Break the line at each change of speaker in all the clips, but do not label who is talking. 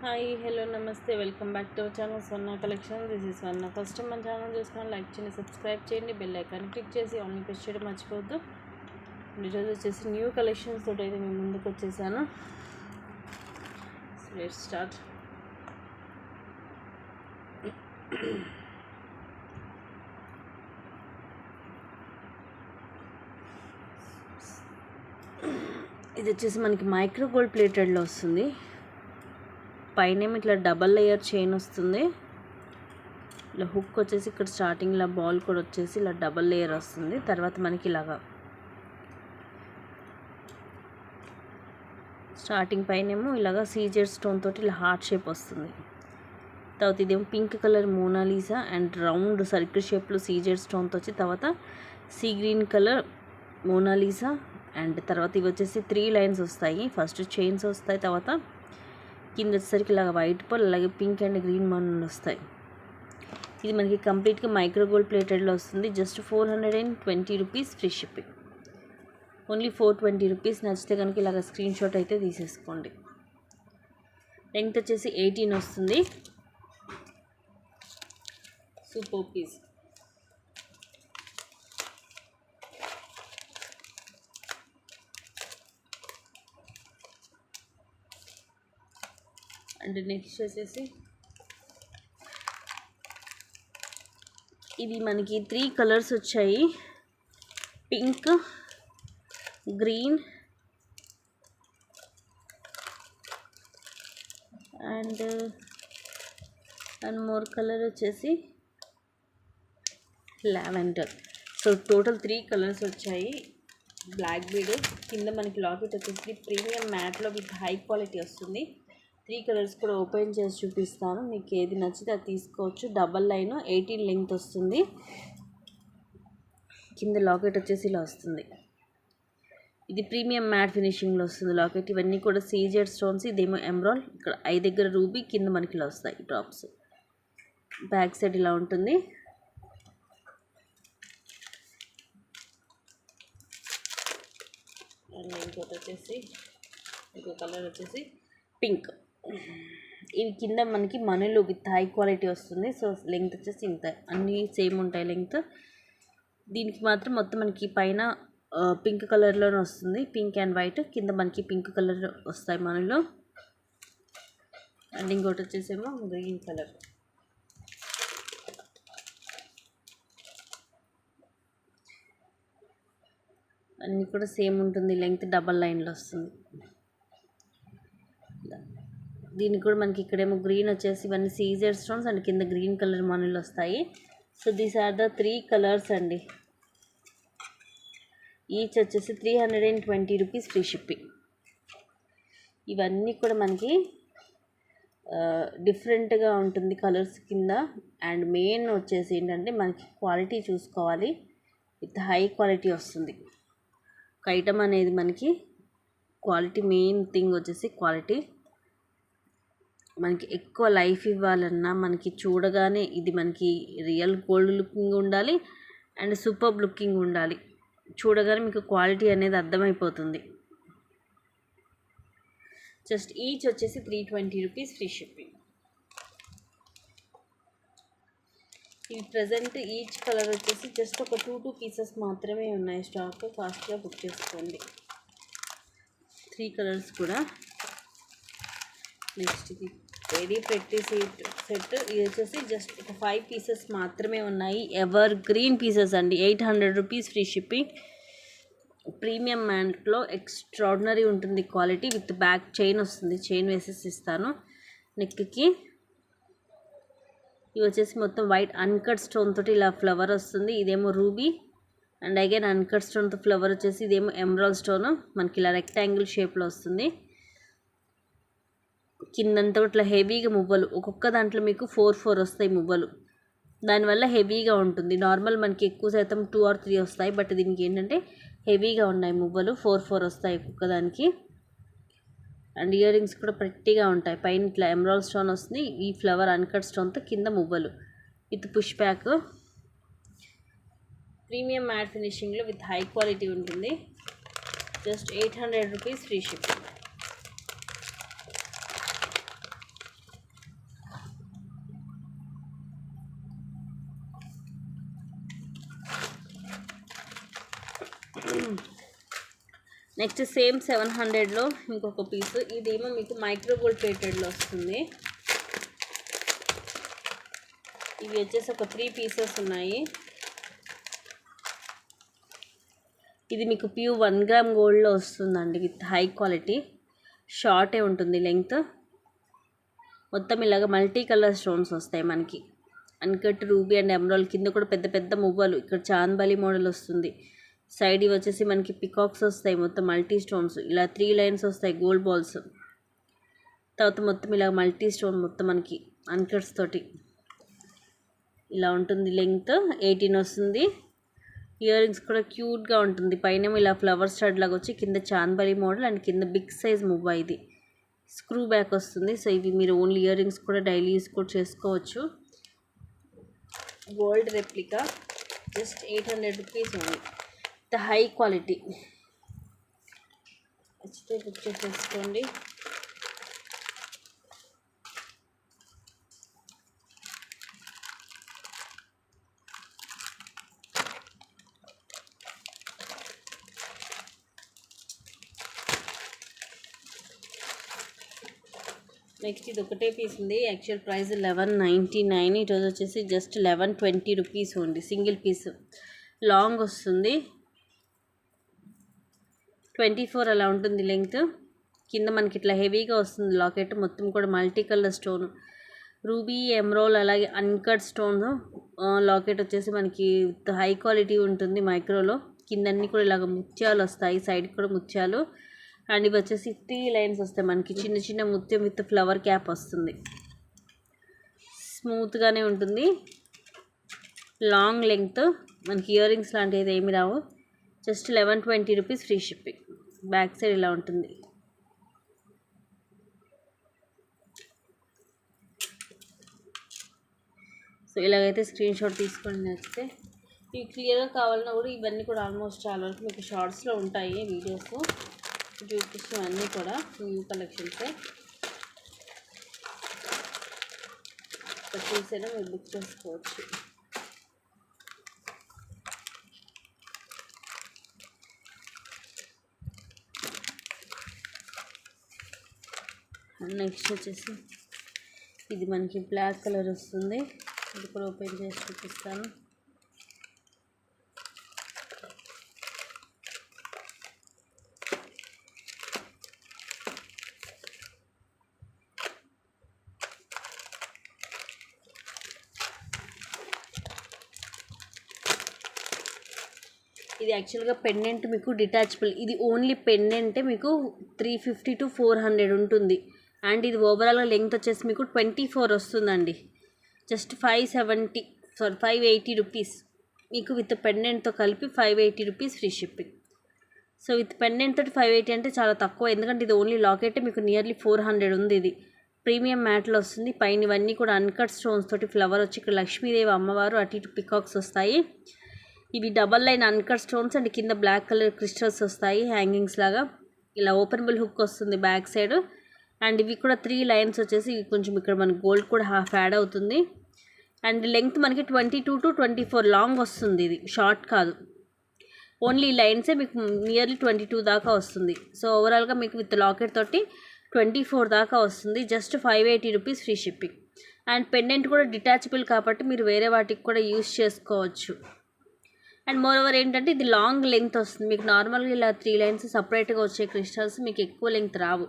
Hi hello నమస్తే welcome back to our channel Swarna collection. This is Swarna. First time మన channel చూసుకుని like చేయండి, subscribe చేయండి, bell icon click చేసి online press చేయడం మర్చిపోవద్దు. ఈరోజు వచ్చేసి న్యూ కలెక్షన్స్ తోటి అయితే మేము ముందుకు వచ్చేసాను. Let's start. ఇది వచ్చేసి మనకి మైక్రో గోల్డ్ ప్లేటెడ్లో వస్తుంది. పైన ఇట్లా డబల్ లేయర్ చైన్ వస్తుంది. ఇలా హుక్ వచ్చేసి ఇక్కడ స్టార్టింగ్ ఇలా బాల్ కూడా వచ్చేసి ఇలా డబల్ లేయర్ వస్తుంది. తర్వాత మనకి ఇలాగా స్టార్టింగ్ పైనేమో ఇలాగా సీజెడ్ స్టోన్ తోటి ఇలా హార్ట్ షేప్ వస్తుంది. తర్వాత ఇదేమో pink colour Mona Lisa and round circle షేప్లో సీజెడ్ స్టోన్తో వచ్చి తర్వాత sea green colour Mona Lisa and తర్వాత ఇవి వచ్చేసి 3 లైన్స్ వస్తాయి. ఫస్ట్ చైన్స్ వస్తాయి, తర్వాత కింద వచ్చేసరికి ఇలాగ వైట్ పర్ల్ అలాగే పింక్ అండ్ గ్రీన్ మోనల్ వస్తాయి. ఇది మనకి కంప్లీట్గా మైక్రో గోల్డ్ ప్లేటెడ్లో వస్తుంది. Just 420 rupees free shipping. Only 420 rupees. నచ్చితే కనుక ఇలాగ స్క్రీన్ షాట్ అయితే తీసేసుకోండి. లెంగ్త్ వచ్చేసి 18 వస్తుంది. Super piece. అండ్ నెక్స్ట్ వచ్చేసి ఇది మనకి 3 కలర్స్ వచ్చాయి. Pink, green and more colour వచ్చేసి లావెండర్. సో టోటల్ 3 కలర్స్ వచ్చాయి. బ్లాక్ బీడ్ కింద మనకి లాకెట్ వచ్చేసి ప్రీమియం మ్యాట్లో విత్ హై క్వాలిటీ వస్తుంది. 3 కలర్స్ కూడా ఓపెన్ చేసి చూపిస్తాను. మీకు ఏది నచ్చితే అది తీసుకోవచ్చు. డబల్ లైన్ 18 లెంగ్త్ వస్తుంది. కింద లాకెట్ వచ్చేసి ఇలా వస్తుంది. ఇది ప్రీమియం మ్యాట్ ఫినిషింగ్లో వస్తుంది లాకెట్. ఇవన్నీ కూడా సీజెడ్ స్టోన్స్. ఇదేమో ఎమరాల్డ్, ఇక్కడ ఐ దగ్గర రూబీ, కింద మనకి ఇలా వస్తాయి డ్రాప్స్. బ్యాక్ సైడ్ ఇలా ఉంటుంది. అండ్ ఇంకో కలర్ వచ్చేసి పింక్. ఇవి కింద మనకి మనీలో విత్ హై క్వాలిటీ వస్తుంది. సో లెంగ్త్ వచ్చేసి ఇంత, అన్నీ సేమ్ ఉంటాయి లెంగ్త్. దీనికి మాత్రం మొత్తం మనకి పైన పింక్ కలర్లోనే వస్తుంది. పింక్ అండ్ వైట్, కింద మనకి పింక్ కలర్ వస్తాయి మనీలో. అండ్ ఇంకోటి వచ్చేసేమో గ్రీన్ కలర్. అన్నీ కూడా సేమ్ ఉంటుంది. లెంగ్త్ డబల్ లైన్లో వస్తుంది. దీనికి కూడా మనకి ఇక్కడేమో గ్రీన్ వచ్చేసి ఇవన్నీ సీజర్ స్టోన్స్ అండ్ కింద గ్రీన్ కలర్ మనీలు వస్తాయి. So these are the 3 colours అండి. ఈచ్ వచ్చేసి 320 రూపీస్ ఫ్రీ షిప్పింగ్. ఇవన్నీ కూడా మనకి డిఫరెంట్గా ఉంటుంది కలర్స్ కింద. అండ్ మెయిన్ వచ్చేసి ఏంటంటే మనకి క్వాలిటీ చూసుకోవాలి. విత్ హై క్వాలిటీ వస్తుంది. ఒక ఐటమ్ అనేది మనకి క్వాలిటీ, మెయిన్ థింగ్ వచ్చేసి క్వాలిటీ. మనకి ఎక్కువ లైఫ్ ఇవ్వాలన్నా మనకి చూడగానే ఇది మనకి రియల్ గోల్డ్ లుకింగ్ ఉండాలి అండ్ సూపర్ లుకింగ్ ఉండాలి. చూడగానే మీకు క్వాలిటీ అనేది అర్థమైపోతుంది. జస్ట్ ఈచ్ వచ్చేసి 320 రూపీస్ ఫ్రీ షిప్పింగ్. ఇవి ప్రజెంట్ ఈచ్ కలర్ వచ్చేసి జస్ట్ ఒక 2 పీసెస్ మాత్రమే ఉన్నాయి స్టాక్. ఫాస్ట్గా బుక్ చేసుకోండి. 3 కలర్స్ కూడా. నెక్స్ట్ ఇది వెరీ ప్రెట్టి సెట్. ఇది వచ్చేసి జస్ట్ ఒక 5 పీసెస్ మాత్రమే ఉన్నాయి. ఎవర్ గ్రీన్ పీసెస్ అండి. 800 రూపీస్ ఫ్రీ షిప్పింగ్. ప్రీమియం మ్యాట్లో ఎక్స్ట్రాడినరీ ఉంటుంది క్వాలిటీ. విత్ బ్యాక్ చైన్ వస్తుంది. చైన్ వేసేసి ఇస్తాను నెక్కి. ఇవి వచ్చేసి మొత్తం వైట్ అన్కట్ స్టోన్ తోటి ఇలా ఫ్లవర్ వస్తుంది. ఇదేమో రూబీ అండ్ అగైన్ అన్కట్ స్టోన్తో ఫ్లవర్ వచ్చేసి ఇదేమో ఎమరాల్డ్ స్టోన్. మనకి ఇలా రెక్టాంగిల్ షేప్లో వస్తుంది. కిందంతా ఇట్లా హెవీగా మువ్వలు, ఒక్కొక్క దాంట్లో మీకు 4 వస్తాయి మువ్వలు. దానివల్ల హెవీగా ఉంటుంది. నార్మల్ మనకి ఎక్కువ శాతం 2 or 3 వస్తాయి. బట్ దీనికి ఏంటంటే హెవీగా ఉన్నాయి మువ్వలు. 4 వస్తాయి ఒక్కొక్క దానికి. అండ్ ఇయర్ రింగ్స్ కూడా ప్రెట్టిగా ఉంటాయి. పైన ఇట్లా ఎమరాల్డ్ స్టోన్ వస్తుంది. ఈ ఫ్లవర్ అన్కట్ స్టోన్తో కింద మువ్వలు with push back. Premium matte ఫినిషింగ్లో విత్ హై క్వాలిటీ ఉంటుంది. Just 800 rupees free shipping. Next same 700లో ఇంకొక పీస్, ఇదేమో మీకు మైక్రో గోల్డ్ ప్లేటెడ్లో వస్తుంది. ఇవి వచ్చేసి ఒక 3 పీసెస్ ఉన్నాయి. ఇది మీకు ప్యూర్ 1 గ్రామ్ గోల్డ్లో వస్తుందండి, విత్ హై క్వాలిటీ. షార్టే ఉంటుంది లెంగ్త్. మొత్తం ఇలాగ మల్టీ కలర్ స్టోన్స్ వస్తాయి మనకి. అన్కట్ రూబీ అండ్ ఎమరాల్డ్, కింద కూడా పెద్ద పెద్ద మువ్వలు. ఇక్కడ చాందబాలి మోడల్ వస్తుంది. సైడ్ ఇవి వచ్చేసి మనకి పికాక్స్ వస్తాయి, మొత్తం మల్టీ స్టోన్స్. ఇలా 3 లైన్స్ వస్తాయి గోల్డ్ బాల్స్. తర్వాత మొత్తం ఇలా మల్టీ స్టోన్ మొత్తం మనకి అన్కట్స్ తోటి ఇలా ఉంటుంది. లెంగ్త్ 18 వస్తుంది. ఇయర్ రింగ్స్ కూడా క్యూట్గా ఉంటుంది. పైన ఇలా ఫ్లవర్ స్టడ్ లాగా వచ్చి కింద చాందబాలి మోడల్ అండ్ కింద బిగ్ సైజ్ మువ్వ. ఇది స్క్రూ బ్యాక్ వస్తుంది. సో ఇవి మీరు ఓన్లీ ఇయర్ రింగ్స్ కూడా డైలీ యూస్ కూడా చేసుకోవచ్చు. గోల్డ్ రెప్లికా, జస్ట్ 800 రూపీస్ ఉంది. The high quality. నచ్చితే బుక్ చేసేసుకోండి. నెక్స్ట్ ఇది ఒకటే పీస్ ఉంది. Actual price 1199. ఈరోజు వచ్చేసి జస్ట్ 1120 రూపీస్ ఉంది. సింగిల్ పీస్ లాంగ్ వస్తుంది, 24 అలా ఉంటుంది లెంగ్త్. కింద మనకి ఇట్లా హెవీగా వస్తుంది లాకెట్. మొత్తం కూడా multi colour stone, ruby, emerald, అలాగే అన్కట్ స్టోన్ లాకెట్ వచ్చేసి మనకి హై క్వాలిటీ ఉంటుంది మైక్రోలో. కింద అన్నీ కూడా ఇలాగ ముత్యాలు వస్తాయి, సైడ్ కూడా ముత్యాలు. అండ్ ఇవి వచ్చేసి 3 లైన్స్ వస్తాయి మనకి. చిన్న చిన్న ముత్యం విత్ ఫ్లవర్ క్యాప్ వస్తుంది. స్మూత్గానే ఉంటుంది, లాంగ్ లెంగ్త్. మనకి ఇయర్ రింగ్స్ లాంటివి ఏమి రావు. Just 1120 rupees free shipping. Back side ఇలా ఉంటుంది. సో ఇలాగైతే స్క్రీన్ షాట్ తీసుకొని నచ్చితే. ఇవి క్లియర్గా కావాలన్నా కూడా ఇవన్నీ కూడా ఆల్మోస్ట్ చాలా వరకు మీకు షార్ట్స్లో ఉంటాయి వీడియోస్ చూపిస్తాం. అన్నీ కూడా న్యూ కలెక్షన్సే. చూసైనా మీరు బుక్ చేసుకోవచ్చు. నెక్స్ట్ వచ్చేసి ఇది మనకి బ్లాక్ కలర్ వస్తుంది. ఇది కూడా ఓపెన్ చేసి చూపిస్తాను. ఇది యాక్చువల్గా పెండెంట్ మీకు డిటాచబుల్. ఇది ఓన్లీ పెండెంటే మీకు 350 to 400 ఉంటుంది. అండ్ ఇది ఓవరాల్గా లెంగ్త్ వచ్చేసి మీకు 24 వస్తుందండి. జస్ట్ 580 రూపీస్ మీకు విత్ పెండెంట్తో కలిపి 580 rupees free shipping. So with pendant తోటి 580 అంటే చాలా తక్కువ, ఎందుకంటే ఇది ఓన్లీ లాకెట్ మీకు నియర్లీ 400 ఉంది. ఇది ప్రీమియం మ్యాట్లో వస్తుంది. పైన ఇవన్నీ కూడా అన్కట్ స్టోన్స్ తోటి ఫ్లవర్ వచ్చి ఇక్కడ లక్ష్మీదేవి అమ్మవారు, అటు ఇటు పికాక్స్ వస్తాయి. ఇవి double line uncut stones and కింద బ్లాక్ కలర్ క్రిస్టల్స్ వస్తాయి హ్యాంగింగ్స్ లాగా. ఇలా ఓపెనబుల్ హుక్ వస్తుంది బ్యాక్ సైడ్. అండ్ ఇవి కూడా 3 లైన్స్ వచ్చేసి కొంచెం ఇక్కడ మనకి గోల్డ్ కూడా హాఫ్ యాడ్ అవుతుంది. అండ్ లెంగ్త్ మనకి 22 to 24 లాంగ్ వస్తుంది. ఇది షార్ట్ కాదు, ఓన్లీ లైన్సే మీకు నియర్లీ 22 దాకా వస్తుంది. సో ఓవరాల్గా మీకు విత్ లాకెట్ తోటి 24 దాకా వస్తుంది. Just 580 rupees free shipping. And pendant కూడా డిటాచబుల్ కాబట్టి మీరు వేరే వాటికి కూడా యూస్ చేసుకోవచ్చు. అండ్ మోర్ ఓవర్ ఏంటంటే ఇది లాంగ్ లెంగ్త్ వస్తుంది. మీకు నార్మల్గా ఇలా 3 లైన్స్ సపరేట్గా వచ్చే క్రిస్టల్స్ మీకు ఎక్కువ లెంగ్త్ రావు.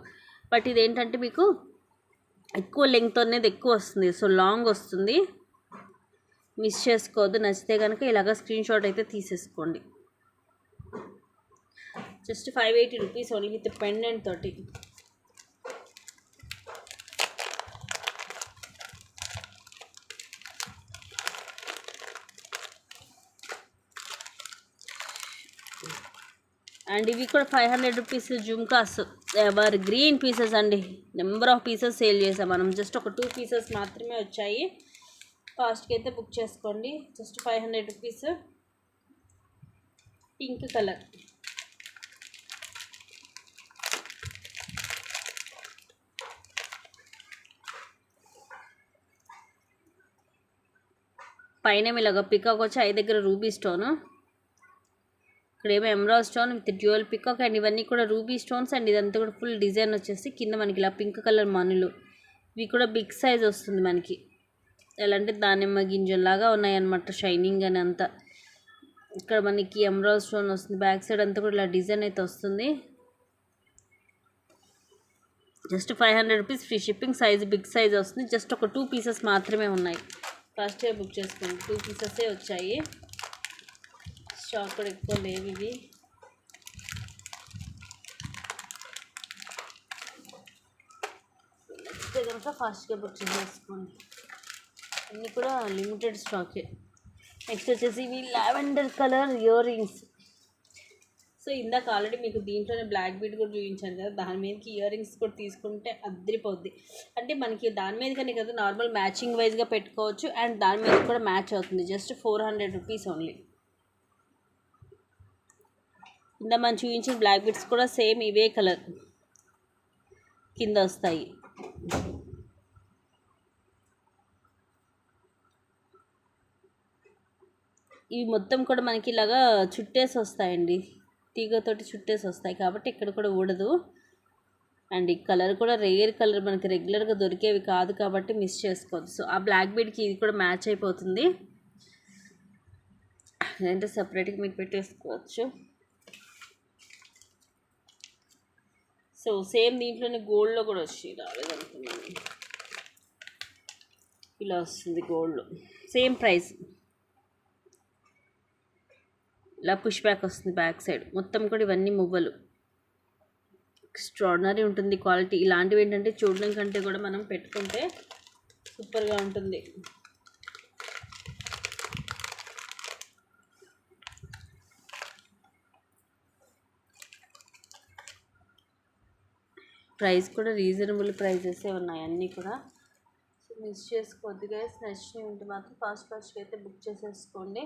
బట్ ఇది ఏంటంటే మీకు ఎక్కువ లెంగ్త్ అనేది ఎక్కువ వస్తుంది. సో లాంగ్ వస్తుంది, మిస్ చేసుకోవద్దు. నచ్చితే కనుక ఇలాగ స్క్రీన్ షాట్ అయితే తీసేసుకోండి. Just 580 rupees only with pendant తోటి. అండ్ ఇవి కూడా 500 rupees jhumkas, ever green pieces అండి. నెంబర్ ఆఫ్ పీసెస్ సేల్ చేసాం మనం. జస్ట్ ఒక 2 పీసెస్ మాత్రమే వచ్చాయి. ఫాస్ట్కి అయితే బుక్ చేసుకోండి. Just 500 rupees. పింక్ కలర్, పైన ఇలాగ పికాక్ వచ్చి ఐ దగ్గర రూబీ స్టోను. ఇక్కడేమో emerald stone with dual peacock and ఇవన్నీ కూడా రూబీ స్టోన్స్ అండ్ ఇదంతా కూడా ఫుల్ డిజైన్ వచ్చేసి కింద మనకి ఇలా పింక్ కలర్ మనులు. ఇవి కూడా బిగ్ సైజ్ వస్తుంది మనకి. ఎలా అంటే దానిమ్మ గింజల్లాగా ఉన్నాయన్నమాట షైనింగ్ అని అంతా. ఇక్కడ మనకి ఎమరాల్డ్ స్టోన్ వస్తుంది. బ్యాక్ సైడ్ అంతా కూడా ఇలా డిజైన్ అయితే వస్తుంది. Just 500 rupees free shipping. Size big size వస్తుంది. జస్ట్ ఒక 2 పీసెస్ మాత్రమే ఉన్నాయి. ఫస్ట్ బుక్ చేసుకోండి. 2 పీసెసే వచ్చాయి. స్టాక్ కూడా ఎక్కువ లేవు ఇవి. నెక్స్ట్ కనుక ఫాస్ట్గా బుక్ చేసుకోండి. అన్నీ కూడా లిమిటెడ్ స్టాకే. నెక్స్ట్ వచ్చేసి ఇవి lavender colour ear rings. So ఇందాక ఆల్రెడీ మీకు దీంట్లోనే బ్లాక్ బీడ్ కూడా చూపించాను కదా, దాని మీదకి ఇయర్ రింగ్స్ కూడా తీసుకుంటే అద్దరిపోద్ది. అంటే మనకి దాని మీదకనే కదా నార్మల్ మ్యాచింగ్ వైజ్గా పెట్టుకోవచ్చు అండ్ దాని మీద కూడా మ్యాచ్ అవుతుంది. Just 400 rupees only. కింద మనం చూపించిన బ్లాక్ బీడ్స్ కూడా సేమ్ ఇవే కలర్ కింద వస్తాయి. ఇవి మొత్తం కూడా మనకి ఇలాగా చుట్టేసి వస్తాయండి, తీగతోటి చుట్టేసి వస్తాయి కాబట్టి ఇక్కడ కూడా ఊడదు. అండ్ ఈ కలర్ కూడా రేర్ కలర్, మనకి రెగ్యులర్గా దొరికేవి కాదు కాబట్టి మిస్ చేసుకోవద్దు. సో ఆ బ్లాక్ బీడ్కి ఇది కూడా మ్యాచ్ అయిపోతుంది. అంటే సపరేట్గా మీకు పెట్టేసుకోవచ్చు. సో సేమ్ దీంట్లోనే గోల్డ్లో కూడా వచ్చి రాలేదనుకున్నాను. ఇలా వస్తుంది గోల్డ్లో, సేమ్ ప్రైస్. ఇలా పుష్ బ్యాక్ వస్తుంది బ్యాక్ సైడ్. మొత్తం కూడా ఇవన్నీ మువ్వలు. ఎక్స్ట్రాడినరీ ఉంటుంది క్వాలిటీ. ఇలాంటివి ఏంటంటే చూడడం కంటే కూడా మనం పెట్టుకుంటే సూపర్గా ఉంటుంది. ప్రైస్ కూడా రీజనబుల్ ప్రైజెసే ఉన్నాయి అన్నీ కూడా. సో మిస్ చేసుకోవద్దు గైస్. నచ్చినవి ఉంటే మాత్రం ఫాస్ట్గా అయితే బుక్ చేసేసుకోండి.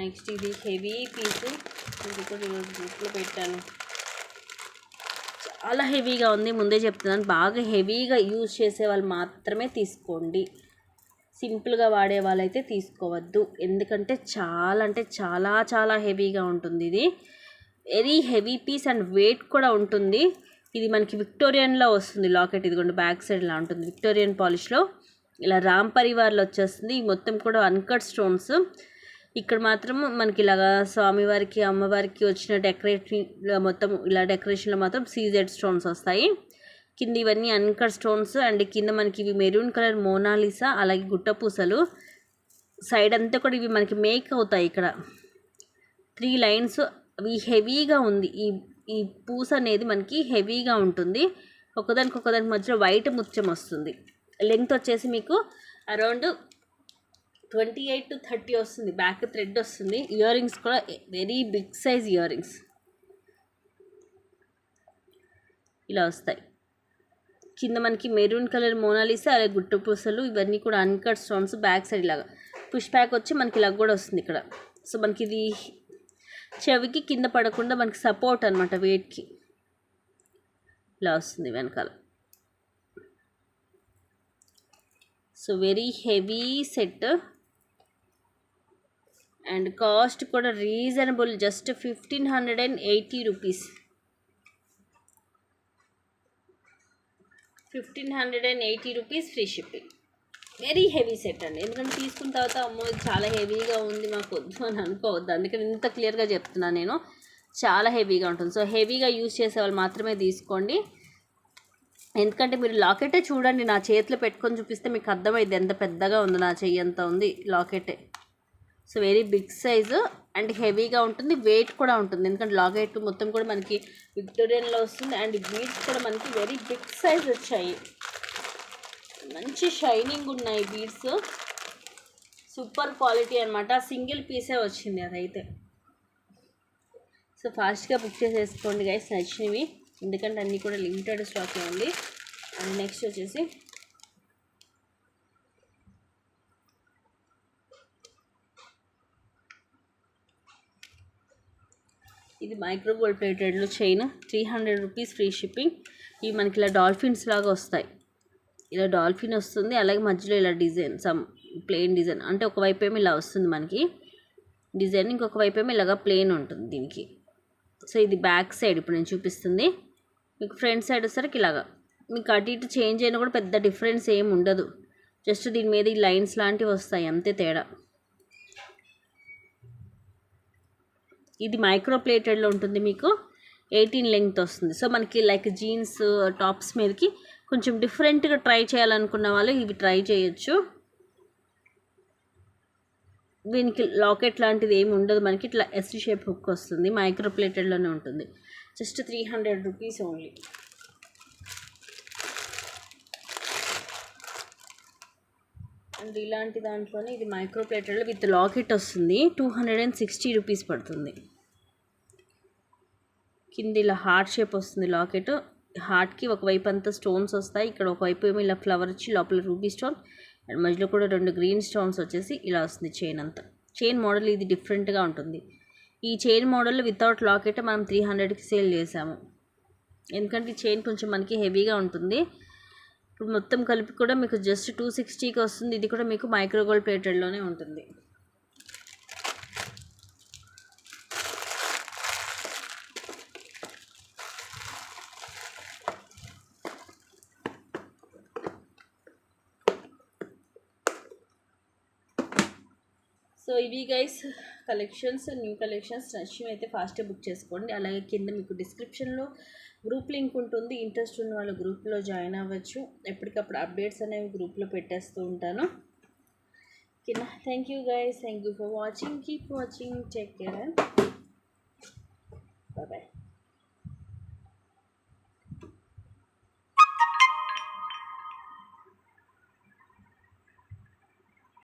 నెక్స్ట్ ఇది హెవీ పీస్. ఇది కూడా ఈరోజు గ్రూప్లో పెట్టాను. చాలా హెవీగా ఉంది, ముందే చెప్తున్నాను. బాగా హెవీగా యూజ్ చేసే వాళ్ళు మాత్రమే తీసుకోండి. సింపుల్గా వాడే వాళ్ళైతే తీసుకోవద్దు. ఎందుకంటే చాలా అంటే చాలా చాలా హెవీగా ఉంటుంది. ఇది very heavy piece and weight కూడా ఉంటుంది. ఇది మనకి విక్టోరియన్లో వస్తుంది లాకెట్. ఇదిగోండి బ్యాక్ సైడ్ ఇలా ఉంటుంది విక్టోరియన్ పాలిష్లో. ఇలా రామ్ పరివార్లో వచ్చేస్తుంది. ఈ మొత్తం కూడా అన్కట్ స్టోన్స్. ఇక్కడ మాత్రం మనకి ఇలాగా స్వామివారికి అమ్మవారికి వచ్చిన డెకరేటింగ్ మొత్తం ఇలా డెకరేషన్లో మాత్రం సీజెడ్ స్టోన్స్ వస్తాయి. కింద ఇవన్నీ అన్కట్ స్టోన్స్ అండ్ కింద మనకి ఇవి మెరూన్ కలర్ మోనాలిసా, అలాగే గుట్టపూసలు. సైడ్ అంతా కూడా ఇవి మనకి మేక్ అవుతాయి. ఇక్కడ 3 లైన్స్. అవి హెవీగా ఉంది. ఈ పూస అనేది మనకి హెవీగా ఉంటుంది. ఒకదానికి మధ్యలో వైట్ ముత్యం వస్తుంది. లెంగ్త్ వచ్చేసి మీకు అరౌండ్ 28 to 30 వస్తుంది. బ్యాక్ థ్రెడ్ వస్తుంది. ఇయర్ రింగ్స్ కూడా very big size earrings ఇలా వస్తాయి. కింద మనకి మెరూన్ కలర్ మోనాలిసా, అలాగే గుట్టపూసలు, ఇవన్నీ కూడా అన్కట్ స్టోన్స్. బ్యాక్ సైడ్ ఇలాగా పుష్ బ్యాక్ వచ్చి మనకి ఇలా కూడా వస్తుంది ఇక్కడ. సో మనకి ఇది చెవికి కింద పడకుండా మనకి సపోర్ట్ అనమాట వెయిట్కి. ఇలా వస్తుంది వెనకాల. So very heavy set and cost కూడా reasonable. Just 1580 rupees. 1580 rupees free shipping. Very heavy set అండి. ఎందుకంటే తీసుకున్న తర్వాత అమ్మో ఇది చాలా హెవీగా ఉంది మాకు వద్దు అని అనుకోవద్దు. అందుకని ఇంత క్లియర్గా చెప్తున్నాను నేను. చాలా హెవీగా ఉంటుంది. సో హెవీగా యూజ్ చేసే వాళ్ళు మాత్రమే తీసుకోండి. ఎందుకంటే మీరు లాకెటే చూడండి, నా చేతిలో పెట్టుకొని చూపిస్తే మీకు అర్థమైంది ఎంత పెద్దగా ఉందో. నా చెయ్యి ఎంత ఉంది లాకెటే. So very big size and హెవీగా ఉంటుంది. వెయిట్ కూడా ఉంటుంది. ఎందుకంటే లాకెట్ మొత్తం కూడా మనకి విక్టోరియన్లో వస్తుంది. అండ్ బీడ్స్ కూడా మనకి వెరీ బిగ్ సైజ్ వచ్చాయి. మంచి షైనింగ్ ఉన్నాయి బీడ్స్. సూపర్ క్వాలిటీ అనమాట. సింగిల్ పీసే వచ్చింది అదైతే. సో ఫాస్ట్గా బుక్ చేసేసుకోండి గైస్ నచ్చినవి. ఎందుకంటే అన్నీ కూడా లిమిటెడ్ స్టాకే ఉంది. అండ్ నెక్స్ట్ వచ్చేసి ఇది మైక్రో గోల్డ్ ప్లేటెడ్లో చైన్. 300 rupees free shipping. ఇవి మనకి ఇలా డాల్ఫిన్స్ లాగా వస్తాయి. ఇలా డాల్ఫిన్ వస్తుంది. అలాగే మధ్యలో ఇలా డిజైన్ ప్లెయిన్ డిజైన్, అంటే ఒకవైపు ఏమో ఇలా వస్తుంది మనకి డిజైన్, ఇంకొక వైపు ఏమో ఇలాగా ప్లెయిన్ ఉంటుంది దీనికి. సో ఇది బ్యాక్ సైడ్ ఇప్పుడు నేను చూపిస్తుంది. మీకు ఫ్రంట్ సైడ్ వచ్చేసరికి ఇలాగా మీకు అటు ఇటు చేంజ్ అయినా కూడా పెద్ద డిఫరెన్స్ ఏమి ఉండదు, జస్ట్ దీని మీద ఈ లైన్స్ లాంటివి వస్తాయి అంతే తేడా. ఇది మైక్రో ప్లేటెడ్లో ఉంటుంది, మీకు 18 లెంగ్త్ వస్తుంది. సో మనకి లైక్ జీన్స్ టాప్స్ మీదకి కొంచెం డిఫరెంట్గా ట్రై చేయాలనుకున్న వాళ్ళు ఇవి ట్రై చేయొచ్చు. దీనికి లాకెట్ లాంటిది ఏమి ఉండదు, మనకి ఇట్లా ఎస్ షేప్ హుక్ వస్తుంది, మైక్రో ప్లేటెడ్లోనే ఉంటుంది. Just 300 rupees only. అండ్ ఇలాంటి దాంట్లోనే ఇది మైక్రో ప్లేటెడ్లో విత్ లాకెట్ వస్తుంది, 260 రూపీస్ పడుతుంది. కింద ఇలా హార్ట్ షేప్ వస్తుంది లాకెట్, హార్ట్కి ఒకవైపు అంతా స్టోన్స్ వస్తాయి, ఇక్కడ ఒకవైపు ఏమో ఇలా ఫ్లవర్ వచ్చి లోపల రూబీ స్టోన్ అండ్ మధ్యలో కూడా 2 గ్రీన్ స్టోన్స్ వచ్చేసి ఇలా వస్తుంది. చైన్ అంతా చైన్ మోడల్ ఇది డిఫరెంట్గా ఉంటుంది. ఈ చైన్ మోడల్ వితౌట్ లాకెట్ మనం 300కి సేల్ చేసాము, ఎందుకంటే ఈ చైన్ కొంచెం మనకి హెవీగా ఉంటుంది. ఇప్పుడు మొత్తం కలిపి కూడా మీకు జస్ట్ 260కి వస్తుంది. ఇది కూడా మీకు మైక్రో గోల్డ్ ప్లేటెడ్లోనే ఉంటుంది. సో ఇవి గైస్ కలెక్షన్స్, న్యూ కలెక్షన్స్. నచ్చినైతే ఫాస్ట్గా బుక్ చేసుకోండి. అలాగే కింద మీకు డిస్క్రిప్షన్లో గ్రూప్ లింక్ ఉంటుంది, ఇంట్రెస్ట్ ఉన్న వాళ్ళు గ్రూప్లో జాయిన్ అవ్వచ్చు. ఎప్పటికప్పుడు అప్డేట్స్ అనేవి గ్రూప్లో పెట్టేస్తూ ఉంటాను. ఓకేనా, thank you guys, thank you for watching, keep watching, take care and bye.